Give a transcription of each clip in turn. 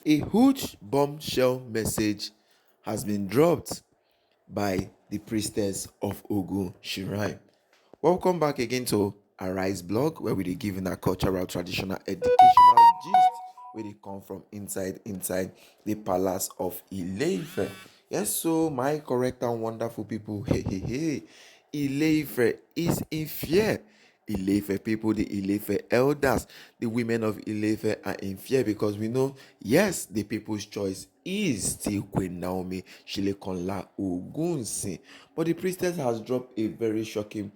A huge bombshell message has been dropped by the priestess of Ogun Shrine. Welcome back again to Arise blog, where we dey giving a cultural, traditional, educational gist where they come from inside the palace of Ile-Ife. Yes, so my correct and wonderful people, hey, Ile-Ife is in fear. Ile-Ife people, the Ile-Ife elders, the women of Ile-Ife are in fear because we know, yes, the people's choice is still Queen Naomi Shilekonla Ogunsi. But the priestess has dropped a very shocking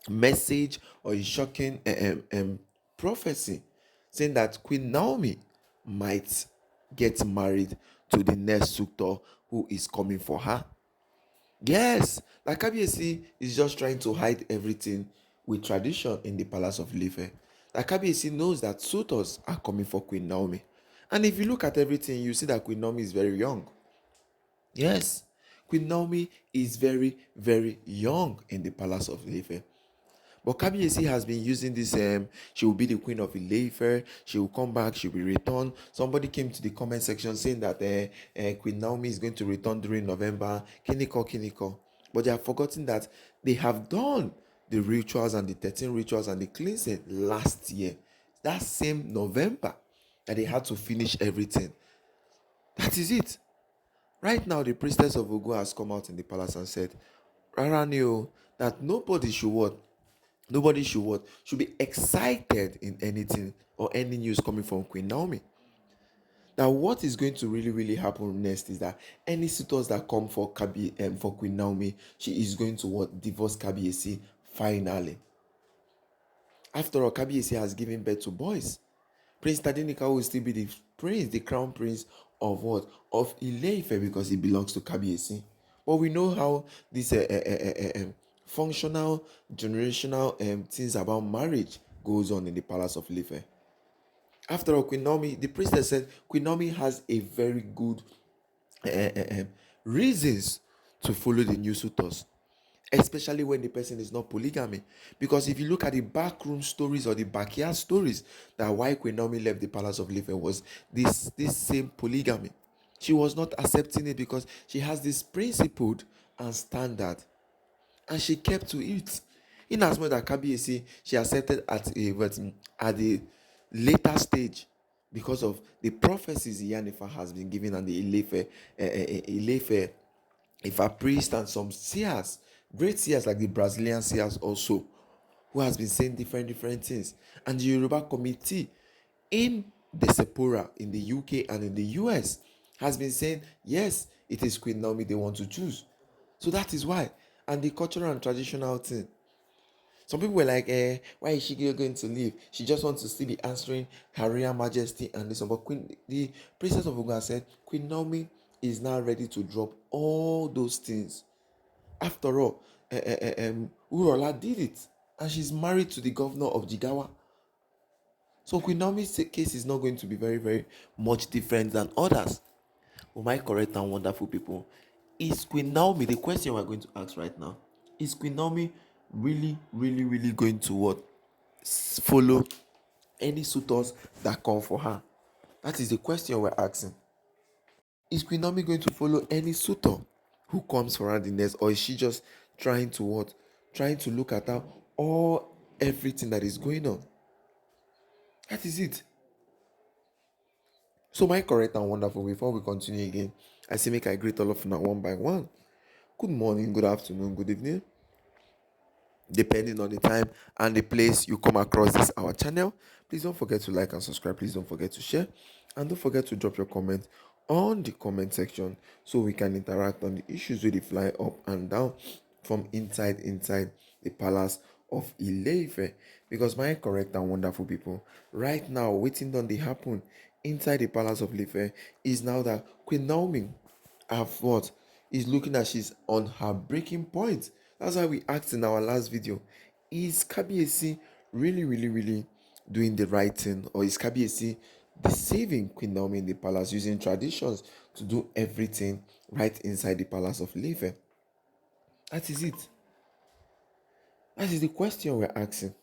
message or a shocking prophecy saying that Queen Naomi might get married to the next suitor who is coming for her. Yes, like KABIYESI is just trying to hide everything with tradition in the palace of Ile-Ife. Like KABIYESI knows that suitors are coming for Queen Naomi. And if you look at everything, you see that Queen Naomi is very young. Yes, Queen Naomi is very, very young in the palace of Ile-Ife. But KABIYESI has been using this, she will be the queen of Ile-Ife, she will come back, she will return. Somebody came to the comment section saying that Queen Naomi is going to return during November, kiniko. But they have forgotten that they have done the rituals and the 13 rituals and the cleansing last year. That same November that they had to finish everything. That is it. Right now, the priestess of Ogun has come out in the palace and said, Rarani, that nobody should what? Nobody should what? Should be excited in anything or any news coming from Queen Naomi. Now, what is going to really happen next is that any suitors that come for for Queen Naomi, she is going to what? Divorce KABIYESI finally. After all, KABIYESI has given birth to boys. Prince Tadenika will still be the prince, the crown prince of what? Of Ile-Ife, because he belongs to KABIYESI. But we know how this functional, generational things about marriage goes on in the palace of Ile-Ife. After all, Queen Naomi, the priestess said, Queen Naomi has a very good reasons to follow the new suitors, especially when the person is not polygamy. Because if you look at the backroom stories or the backyard stories, that why Queen Naomi left the palace of Ile-Ife was this same polygamy. She was not accepting it because she has this principled and standard, and she kept to it. In as much that KABIYESI, she accepted at the later stage because of the prophecies Ile-Ife has been given, and the Ile-Ife if a priest and some seers, great seers like the Brazilian seers also, who has been saying different things. And the Yoruba committee in the Sephora in the UK and in the US has been saying, yes, it is Queen Naomi they want to choose. So that is why. And the cultural and traditional thing. Some people were like, why is she going to leave? She just wants to still be answering her Royal Majesty and this. But the Princess of Ogun said, Queen Naomi is now ready to drop all those things. After all, Urola did it, and she's married to the governor of Jigawa. So Queen Naomi's case is not going to be very much different than others. But my correct and wonderful people, is Queen Naomi, the question we're going to ask right now, is Queen Naomi really going to what? Follow any suitors that come for her? That is the question we're asking. Is Queen Naomi going to follow any suitor who comes for her the next, or is she just trying to what? Trying to look at her everything that is going on? That is it. So my correct and wonderful, before we continue again, I say make I greet all of you now one by one. Good morning, good afternoon, good evening, depending on the time and the place you come across this our channel. Please don't forget to like and subscribe. Please don't forget to share, and don't forget to drop your comment on the comment section so we can interact on the issues with the fly up and down from inside the palace of Ile-Ife. Because my correct and wonderful people, right now waiting on the happen inside the palace of Ile-Ife is now that Queen Naomi have what is looking at, she's on her breaking point. That's why we asked in our last video, is KABIYESI really doing the right thing, or is KABIYESI deceiving Queen Naomi in the palace, using traditions to do everything right inside the palace of Ile-Ife? That is it. That is the question we're asking.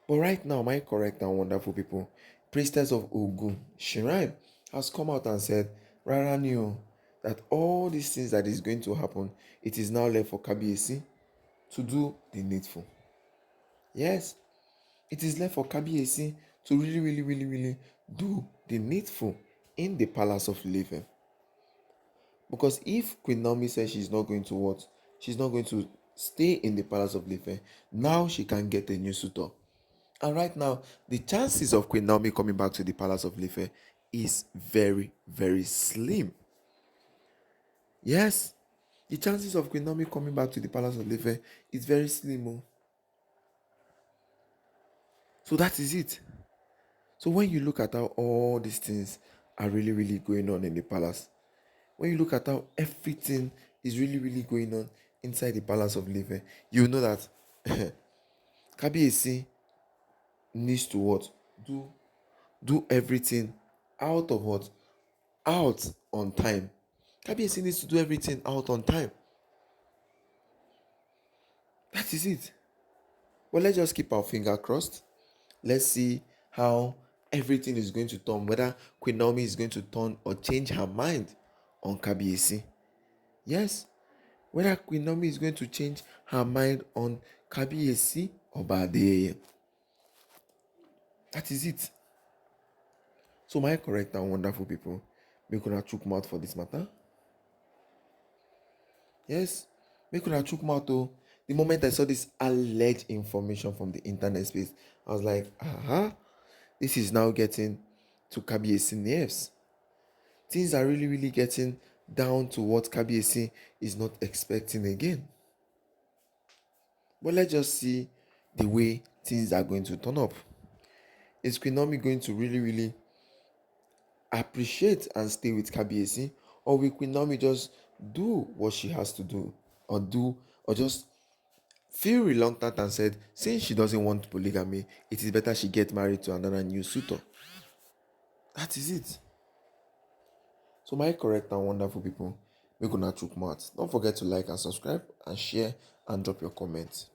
But right now, my correct and wonderful people, Priestess of Ogun Shrine has come out and said, Rara knew that all these things that is going to happen, it is now left for KABIYESI to do the needful. Yes, it is left for KABIYESI to really do the needful in the palace of Ile-Ife. Because if Queen Naomi says she's not going to what? She's not going to stay in the palace of Ile-Ife, now she can get a new suitor. And right now, the chances of Queen Naomi coming back to the palace of Ile-Ife is very slim. Yes, the chances of Queen Naomi coming back to the palace of Ile-Ife is very slim. Oh. So that is it. So when you look at how all these things are really going on in the palace, when you look at how everything is really going on inside the palace of Ile-Ife, you know that KABIYESI needs to what? Do everything out of what? Out on time. KABIYESI needs to do everything out on time. That is it. Well, let's just keep our finger crossed. Let's see how everything is going to turn, whether Queen Naomi is going to turn or change her mind on KABIYESI. Yes, whether Queen Naomi is going to change her mind on KABIYESI or Bade. That is it. So my correct and wonderful people, make una chook mouth for this matter. Yes, make una chook mouth oh. The moment I saw this alleged information from the internet space, I was like, this is now getting to KABIYESI nerves. Things are really getting down to what KABIYESI is not expecting again. But let's just see the way things are going to turn up. Is Queen Naomi going to really appreciate and stay with KABIYESI, or will Queen Naomi just do what she has to do, or just feel reluctant and said, since she doesn't want polygamy, it is better she get married to another new suitor? That is it. So my correct and wonderful people, make una chook mouth. Don't forget to like and subscribe and share and drop your comments.